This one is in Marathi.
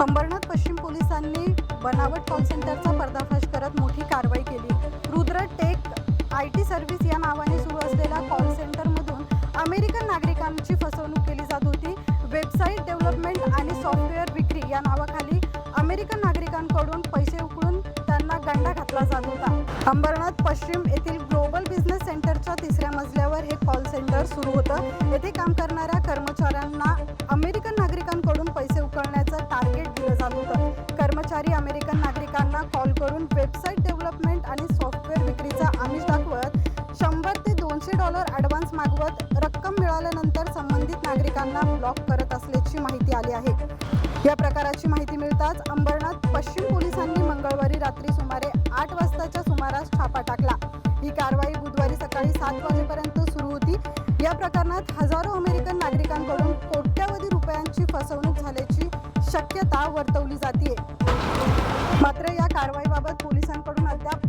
अंबरनाथ पश्चिम पोलिसांनी बनावट कॉल सेंटरचा पर्दाफाश करत मोठी कारवाई केली। रुद्र टेक आयटी सर्व्हिस या नावाने सुरू असलेल्या कॉल सेंटरमधून अमेरिकन नागरिकांची फसवणूक केली जात होती। वेबसाईट डेव्हलपमेंट आणि सॉफ्टवेअर विक्री या नावाखाली अमेरिकन नागरिकांकडून पैसे उकळून त्यांना गंडा घातला जात होता। अंबरनाथ पश्चिम येथील ग्लोबल बिझनेस सेंटरच्या 3ऱ्या मजल्यावर हे कॉल सेंटर सुरू होतं। येथे काम करणाऱ्या कर्मचाऱ्यांना अमेरिकन नागरिकांकडून पैसे उकळण्याचं टार्गेट दिलं जात होतं। कर्मचारी अमेरिकन नागरिकांना कॉल करून वेबसाईट डेव्हलपमेंट आणि सॉफ्टवेअर विक्रीचा आमिष दाखवत $100 ते $200 ॲडव्हान्स मागवत रक्कम मिळाल्यानंतर संबंधित नागरिकांना ब्लॉक करत असल्याची माहिती आली आहे। या प्रकाराची माहिती मिळताच अंबरनाथ पश्चिम पोलिसांनी मंगळवारी रात्री सुमारे 8 वाजताच्या सुमारास छापा टाकला। ही कारवाई बुधवारी सकाळी 7 वाजेपर्यंत सुरू होती। या प्रकरणात हजारो अमेरिकन नागरिकांकडून कोट्यावधी रुपयांची फसवणूक झाल्याची शक्यता वर्तवली जाते। मात्र या कारवाईबाबत पोलिसांकडून अद्याप